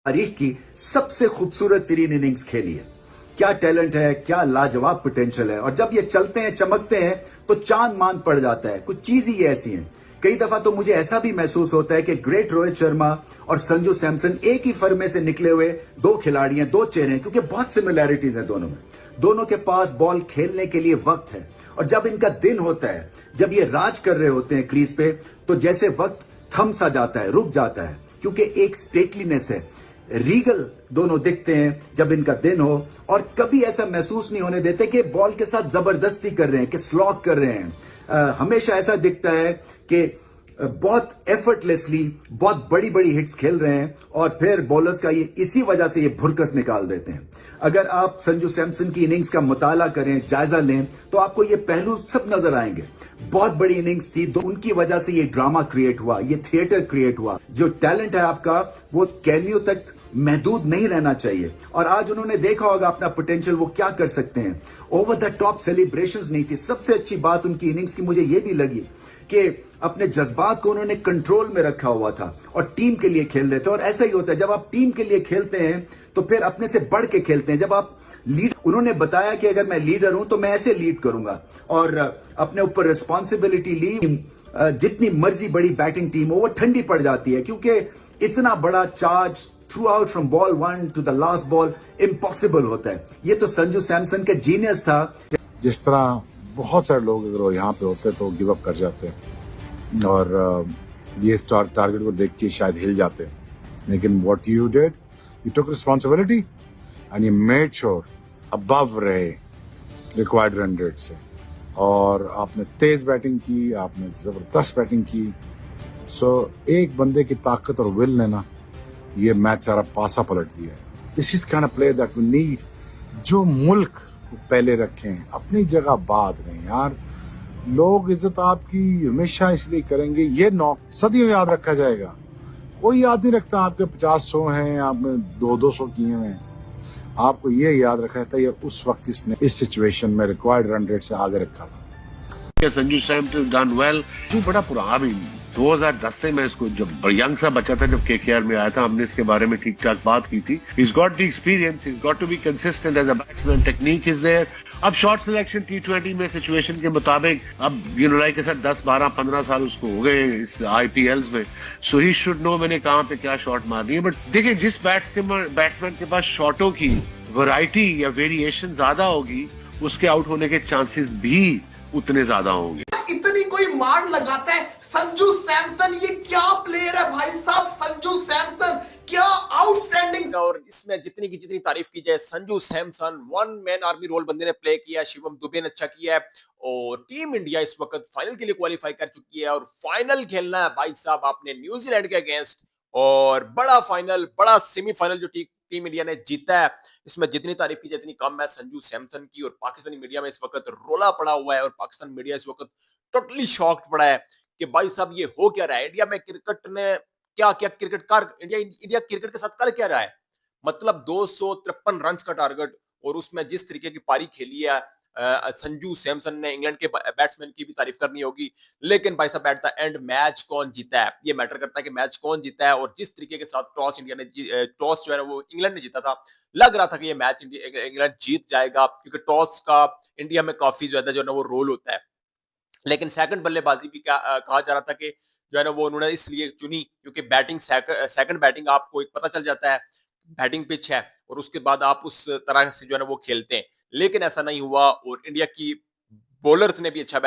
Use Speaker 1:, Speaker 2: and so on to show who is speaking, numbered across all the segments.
Speaker 1: तारीख की सबसे खूबसूरत तरीन इनिंग्स खेली है। क्या टैलेंट है, क्या लाजवाब पोटेंशियल है। और जब ये चलते हैं, चमकते हैं, तो चांद मान पड़ जाता है। कुछ चीज ही ऐसी है। कई दफा तो मुझे ऐसा भी महसूस होता है कि ग्रेट रोहित शर्मा और संजू सैमसन एक ही फर्मे से निकले हुए दो खिलाड़ी हैं, दो चेहरे हैं, क्योंकि बहुत सिमिलैरिटीज हैं दोनों में। दोनों के पास बॉल खेलने के लिए वक्त है, और जब इनका दिन होता है, जब ये राज कर रहे होते हैं क्रीज पे, तो जैसे वक्त थम सा जाता है, रुक जाता है, क्योंकि एक स्टेटलीनेस है। रीगल दोनों दिखते हैं जब इनका दिन हो, और कभी ऐसा महसूस नहीं होने देते कि बॉल के साथ जबरदस्ती कर रहे हैं, कि स्लॉग कर रहे हैं। हमेशा ऐसा दिखता है कि बहुत एफर्टलेसली बहुत बड़ी बड़ी हिट्स खेल रहे हैं, और फिर बॉलर्स का ये इसी वजह से ये भुरकस निकाल देते हैं। अगर आप संजू सैमसन की इनिंग्स का मुताला करें, जायजा लें, तो आपको ये पहलू सब नजर आएंगे। बहुत बड़ी इनिंग्स थी, तो उनकी वजह से ये ड्रामा क्रिएट हुआ, ये थिएटर क्रिएट हुआ। जो टैलेंट है आपका, वो कैनियो तक महदूद नहीं रहना चाहिए। और आज उन्होंने देखा होगा अपना पोटेंशियल, वो क्या कर सकते हैं। ओवर द टॉप सेलिब्रेशंस नहीं थी। सबसे अच्छी बात उनकी इनिंग्स की मुझे ये भी लगी कि अपने जज्बात को उन्होंने कंट्रोल में रखा हुआ था, और टीम के लिए खेल रहे थे। और ऐसा ही होता है, जब आप टीम के लिए खेलते हैं तो फिर अपने से बढ़ के खेलते हैं। जब आप लीड, उन्होंने बताया कि अगर मैं लीडर हूं तो मैं ऐसे लीड करूंगा, और अपने ऊपर रिस्पॉन्सिबिलिटी ली। जितनी मर्जी बड़ी बैटिंग टीम हो, वो ठंडी पड़ जाती है, क्योंकि इतना बड़ा charge throughout from ball 1 to the last ball impossible होता है। ये तो संजू सैमसन का जीनियस था।
Speaker 2: जिस तरह बहुत सारे लोग अगर वो यहाँ पे होते तो गिव अप कर जाते हैं, और ये टारगेट को देख के शायद हिल जाते हैं। लेकिन what you did, you took responsibility and you made sure above रहे रिक्वायर्ड रन रेट से, और आपने तेज बैटिंग की, आपने जबरदस्त बैटिंग की। सो एक बंदे की ताकत और विल ने ना ये मैच सारा पासा पलट दिया है। This is kind of player that we need, जो मुल्क को पहले रखें, अपनी जगह बाद में। यार, लोग इज्जत आपकी हमेशा इसलिए करेंगे, ये नौ सदियों याद रखा जाएगा। कोई याद नहीं रखता आपके 50-100 हैं, आपने 200 किए हैं। आपको ये याद रखा था, ये उस वक्त इसने इस सिचुएशन में रिक्वायर्ड रन रेट से आगे रखा था।
Speaker 3: Sanju Samson done well. जो बड़ा पुराना भी 2010 से मैं इसको, जब यंग सा बच्चा था, जब केकेआर में आया था, हमने इसके बारे में ठीक ठाक बात की थी। He's got the experience, he's got to be consistent as a batsman, technique is there। अब शॉर्ट सिलेक्शन T20 में सिचुएशन के मुताबिक, अब लाइक ऐसा 10, 12, 15 साल उसको हो गए इस IPLs में। सो ही शुड नो मैंने कहां पे क्या शॉट मारनी है। बट देखिए, जिस बैट्समैन के पास शॉटों की वैरायटी या वेरिएशन ज्यादा होगी, उसके आउट होने के चांसेस भी उतने ज्यादा होंगे।
Speaker 4: इतनी कोई मार लगाता है संजू सैमसन, ये क्या प्लेयर है भाई साहब। संजू सैमसन क्या आउटस्टैंडिंग।
Speaker 5: और इसमें जितनी की जितनी तारीफ की जाए, Sanju Samson one man army role बंदे ने प्ले किया। शिवम दुबे ने अच्छा किया है, और टीम इंडिया इस वक्त फाइनल के लिए क्वालिफाई कर चुकी है, और फाइनल खेलना है भाई साहब आपने न्यूजीलैंड के अगेंस्ट। और बड़ा फाइनल, बड़ा सेमीफाइनल जो टीम इंडिया ने जीता है, इसमें जितनी तारीफ की जितनी कम है संजू सैमसन की। और पाकिस्तानी मीडिया में इस वक्त रोला पड़ा हुआ है, और पाकिस्तान मीडिया इस वक्त टोटली शॉक्ड पड़ा है कि भाई साहब ये हो क्या रहा है। इंडिया में क्रिकेट ने क्या क्या क्रिकेटकार, इंडिया क्रिकेट के साथ कर क्या रहा है। मतलब 253 रन का टारगेट, और उसमें जिस तरीके की पारी खेली है संजू सैमसन ने, इंग्लैंड के बैट्समैन की भी तारीफ करनी होगी। लेकिन भाई साहब एट द एंड मैच कौन जीता है, ये मैटर करता है कि मैच कौन जीता है। और जिस तरीके के साथ टॉस इंडिया ने टॉस जो है वो इंग्लैंड ने जीता था, लग रहा था कि ये मैच इंग्लैंड जीत जाएगा, क्योंकि टॉस का इंडिया में काफी ज्यादा जो है ना वो रोल होता है। लेकिन सेकंड बल्लेबाजी भी कहा जा रहा था कि जो है ना वो उन्होंने इसलिए चुनी क्योंकि बैटिंग सेकंड बैटिंग आपको एक पता चल जाता है, बैटिंग पिच है, और उसके बाद आप उस तरह से जो है ना वो खेलते हैं। लेकिन ऐसा नहीं हुआ, और इंडिया की बॉलर्स ने भी अच्छा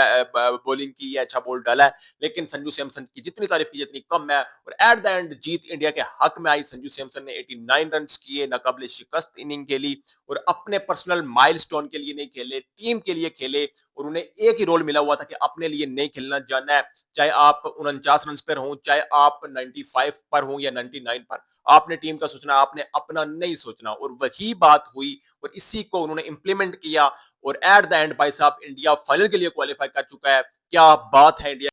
Speaker 5: बॉलिंग की है, अच्छा बॉल डाला है। लेकिन संजू सैमसन की जितनी तारीफ की जितनी कम है, और at the end Jeet India के हक में आई। संजू सैमसन ने 89 रन किए, नाकाबिले शिकस्त इनिंग खेली, और अपने पर्सनल माइलस्टोन के लिए नहीं खेले, टीम के लिए खेले। और उन्हें एक ही रोल मिला हुआ था कि अपने लिए नहीं खेलना जाना है, चाहे आप 49 रन पर हों, चाहे आप 95 पर हों या 99 पर। आपने टीम का सोचना, आपने अपना नहीं सोचना, और वही बात हुई, और इसी को उन्होंने इंप्लीमेंट किया। और एट द एंड भाई साहब इंडिया फाइनल के लिए क्वालिफाई कर चुका है। क्या बात है इंडिया